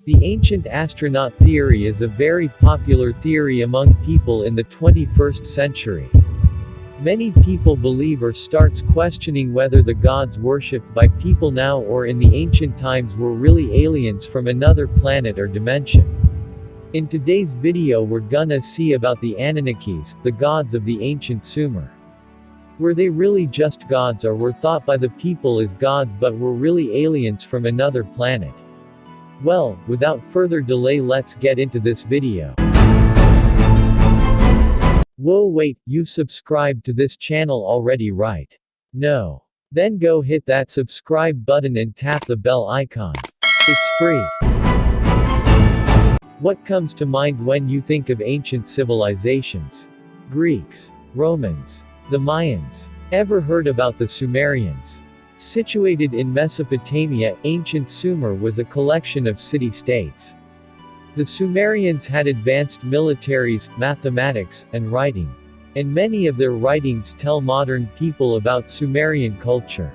The ancient astronaut theory is a very popular theory among people in the 21st century. Many people believe or starts questioning whether the gods worshipped by people now or in the ancient times were really aliens from another planet or dimension. In today's video we're gonna see about the Anunnakis, the gods of the ancient Sumer. Were they really just gods or were thought by the people as gods but were really aliens from another planet? Well, without further delay let's get into this video. Whoa wait, you've subscribed to this channel already right? No. Then go hit that subscribe button and tap the bell icon. It's free. What comes to mind when you think of ancient civilizations? Greeks, Romans, the Mayans. Ever heard about the Sumerians? Situated in Mesopotamia, ancient Sumer was a collection of city-states. The Sumerians had advanced militaries, mathematics, and writing. And many of their writings tell modern people about Sumerian culture.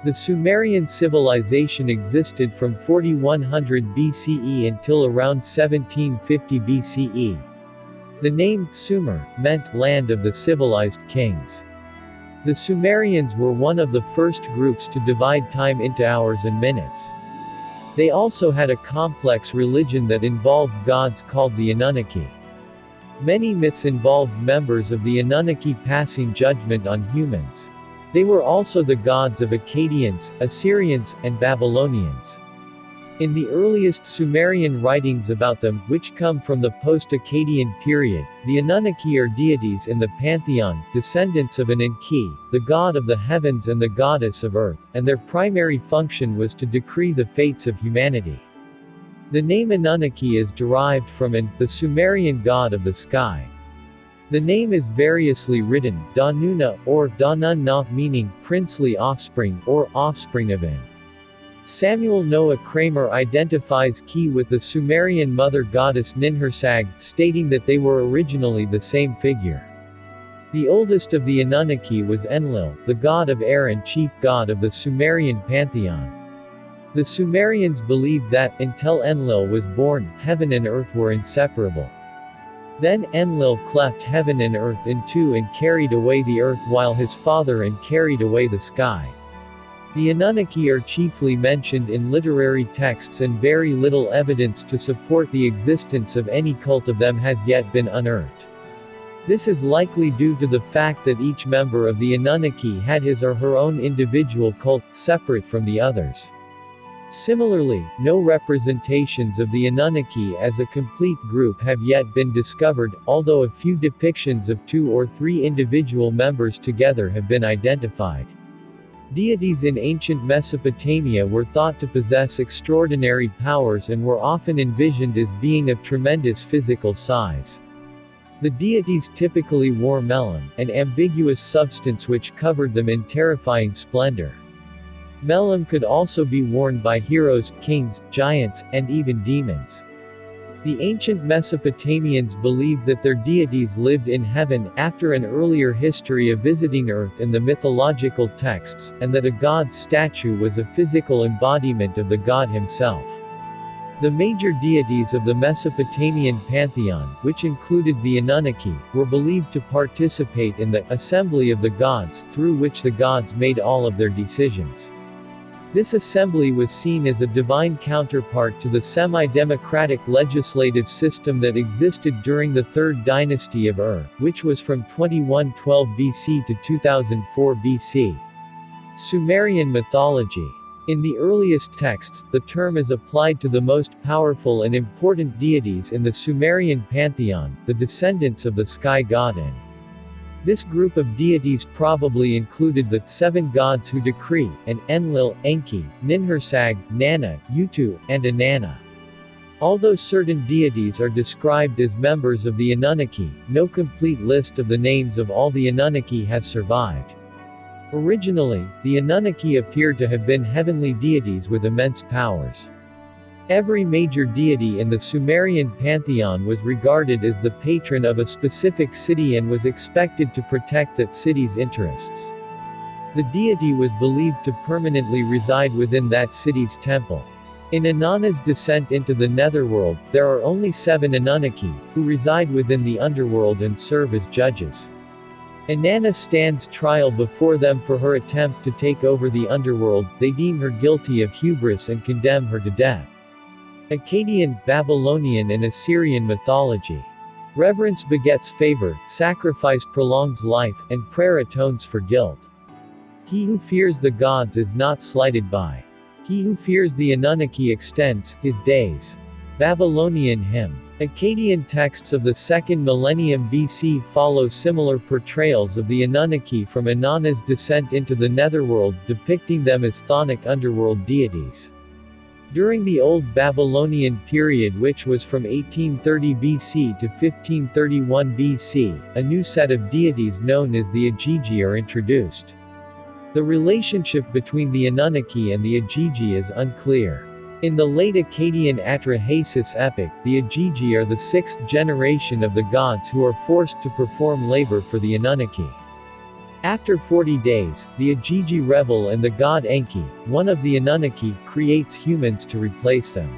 The Sumerian civilization existed from 4100 BCE until around 1750 BCE. The name Sumer meant land of the civilized kings. The Sumerians were one of the first groups to divide time into hours and minutes. They also had a complex religion that involved gods called the Anunnaki. Many myths involved members of the Anunnaki passing judgment on humans. They were also the gods of Akkadians, Assyrians, and Babylonians. In the earliest Sumerian writings about them, which come from the post-Akkadian period, the Anunnaki are deities in the pantheon, descendants of Enki, the god of the heavens and the goddess of earth, and their primary function was to decree the fates of humanity. The name Anunnaki is derived from An, the Sumerian god of the sky. The name is variously written, Danuna, or Danunna, meaning princely offspring, or offspring of An. Samuel Noah Kramer identifies Ki with the Sumerian mother goddess Ninhursag, stating that they were originally the same figure. The oldest of the Anunnaki was Enlil, the god of air and chief god of the Sumerian pantheon. The Sumerians believed that, until Enlil was born, heaven and earth were inseparable. Then Enlil cleft heaven and earth in two and carried away the earth while his father and carried away the sky. The Anunnaki are chiefly mentioned in literary texts and very little evidence to support the existence of any cult of them has yet been unearthed. This is likely due to the fact that each member of the Anunnaki had his or her own individual cult, separate from the others. Similarly, no representations of the Anunnaki as a complete group have yet been discovered, although a few depictions of 2 or 3 individual members together have been identified. Deities in ancient Mesopotamia were thought to possess extraordinary powers and were often envisioned as being of tremendous physical size. The deities typically wore melon, an ambiguous substance which covered them in terrifying splendor. Melon could also be worn by heroes, kings, giants, and even demons. The ancient Mesopotamians believed that their deities lived in heaven, after an earlier history of visiting earth in the mythological texts, and that a god's statue was a physical embodiment of the god himself. The major deities of the Mesopotamian pantheon, which included the Anunnaki, were believed to participate in the assembly of the gods, through which the gods made all of their decisions. This assembly was seen as a divine counterpart to the semi-democratic legislative system that existed during the Third Dynasty of Ur, which was from 2112 BC to 2004 BC. Sumerian Mythology. In the earliest texts, the term is applied to the most powerful and important deities in the Sumerian pantheon, the descendants of the sky god An. This group of deities probably included the 7 gods who decree, and Enlil, Enki, Ninhursag, Nana, Utu, and Inanna. Although certain deities are described as members of the Anunnaki, no complete list of the names of all the Anunnaki has survived. Originally, the Anunnaki appeared to have been heavenly deities with immense powers. Every major deity in the Sumerian pantheon was regarded as the patron of a specific city and was expected to protect that city's interests. The deity was believed to permanently reside within that city's temple. In Inanna's descent into the netherworld, there are only 7 Anunnaki, who reside within the underworld and serve as judges. Inanna stands trial before them for her attempt to take over the underworld. They deem her guilty of hubris and condemn her to death. Akkadian, Babylonian and Assyrian mythology. Reverence begets favor, sacrifice prolongs life, and prayer atones for guilt. He who fears the gods is not slighted by. He who fears the Anunnaki extends his days. Babylonian hymn. Akkadian texts of the 2nd millennium BC follow similar portrayals of the Anunnaki from Inanna's descent into the netherworld, depicting them as chthonic underworld deities. During the Old Babylonian period, which was from 1830 BC to 1531 BC, a new set of deities known as the Agigi are introduced. The relationship between the Anunnaki and the Agigi is unclear. In the late Akkadian Atrahasis epic, the Agigi are the 6th generation of the gods who are forced to perform labor for the Anunnaki. After 40 days, the Agigi rebel and the god Enki, one of the Anunnaki, creates humans to replace them.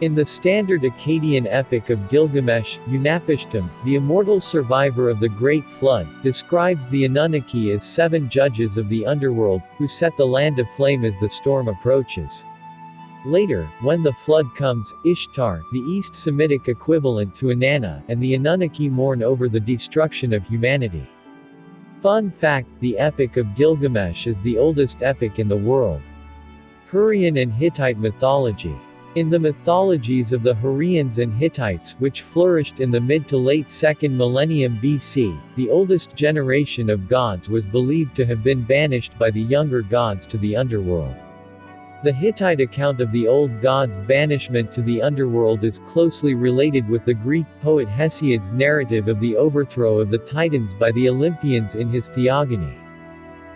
In the standard Akkadian epic of Gilgamesh, Unapishtim, the immortal survivor of the Great Flood, describes the Anunnaki as 7 judges of the underworld, who set the land aflame as the storm approaches. Later, when the flood comes, Ishtar, the East Semitic equivalent to Inanna, and the Anunnaki mourn over the destruction of humanity. Fun fact: the Epic of Gilgamesh is the oldest epic in the world. Hurrian and Hittite mythology. In the mythologies of the Hurrians and Hittites, which flourished in the mid to late 2nd millennium BC, the oldest generation of gods was believed to have been banished by the younger gods to the underworld. The Hittite account of the old gods' banishment to the underworld is closely related with the Greek poet Hesiod's narrative of the overthrow of the Titans by the Olympians in his Theogony.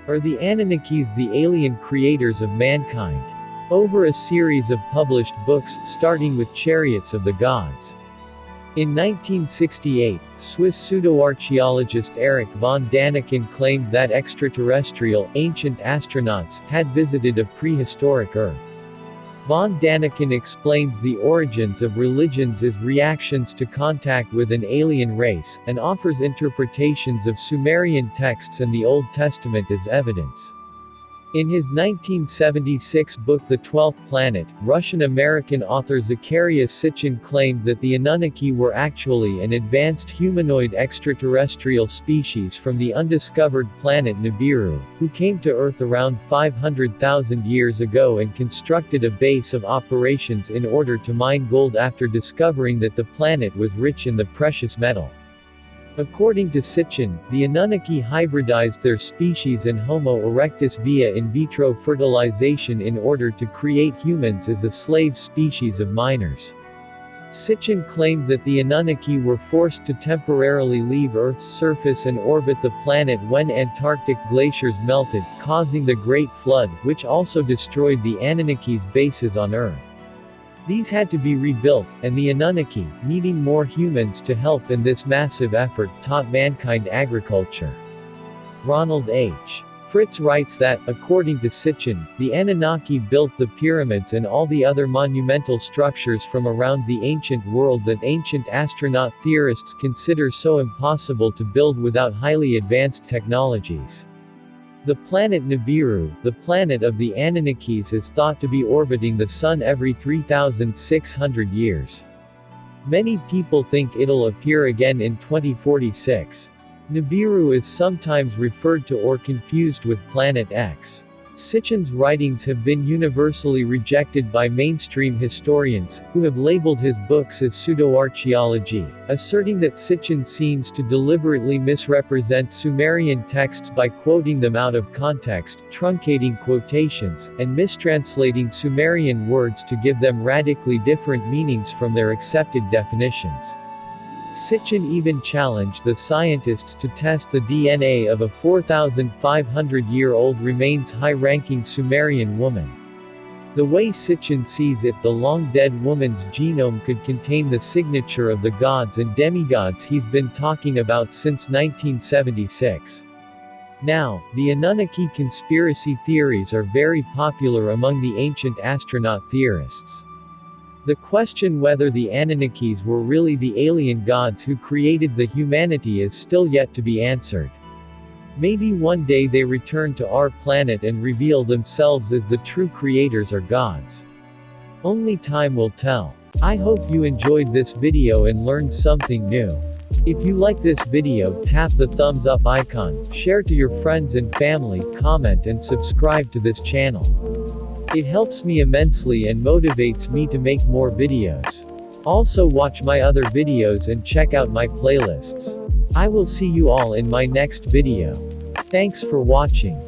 Are the Anunnakis the alien creators of mankind? Over a series of published books starting with Chariots of the Gods. In 1968, Swiss pseudo-archaeologist Erich von Daniken claimed that extraterrestrial, ancient astronauts had visited a prehistoric Earth. Von Daniken explains the origins of religions as reactions to contact with an alien race, and offers interpretations of Sumerian texts and the Old Testament as evidence. In his 1976 book The 12th Planet, Russian-American author Zacharias Sitchin claimed that the Anunnaki were actually an advanced humanoid extraterrestrial species from the undiscovered planet Nibiru, who came to Earth around 500,000 years ago and constructed a base of operations in order to mine gold after discovering that the planet was rich in the precious metal. According to Sitchin, the Anunnaki hybridized their species and Homo erectus via in vitro fertilization in order to create humans as a slave species of miners. Sitchin claimed that the Anunnaki were forced to temporarily leave Earth's surface and orbit the planet when Antarctic glaciers melted, causing the Great Flood, which also destroyed the Anunnaki's bases on Earth. These had to be rebuilt, and the Anunnaki, needing more humans to help in this massive effort, taught mankind agriculture. Ronald H. Fritz writes that, according to Sitchin, the Anunnaki built the pyramids and all the other monumental structures from around the ancient world that ancient astronaut theorists consider so impossible to build without highly advanced technologies. The planet Nibiru, the planet of the Anunnakis, is thought to be orbiting the Sun every 3,600 years. Many people think it'll appear again in 2046. Nibiru is sometimes referred to or confused with Planet X. Sitchin's writings have been universally rejected by mainstream historians, who have labeled his books as pseudo-archaeology, asserting that Sitchin seems to deliberately misrepresent Sumerian texts by quoting them out of context, truncating quotations, and mistranslating Sumerian words to give them radically different meanings from their accepted definitions. Sitchin even challenged the scientists to test the DNA of a 4,500-year-old remains high-ranking Sumerian woman. The way Sitchin sees it, the long-dead woman's genome could contain the signature of the gods and demigods he's been talking about since 1976. Now, the Anunnaki conspiracy theories are very popular among the ancient astronaut theorists. The question whether the Anunnakis were really the alien gods who created the humanity is still yet to be answered. Maybe one day they return to our planet and reveal themselves as the true creators or gods. Only time will tell. I hope you enjoyed this video and learned something new. If you like this video, tap the thumbs up icon, share to your friends and family, comment and subscribe to this channel. It helps me immensely and motivates me to make more videos. Also watch my other videos and check out my playlists. I will see you all in my next video. Thanks for watching.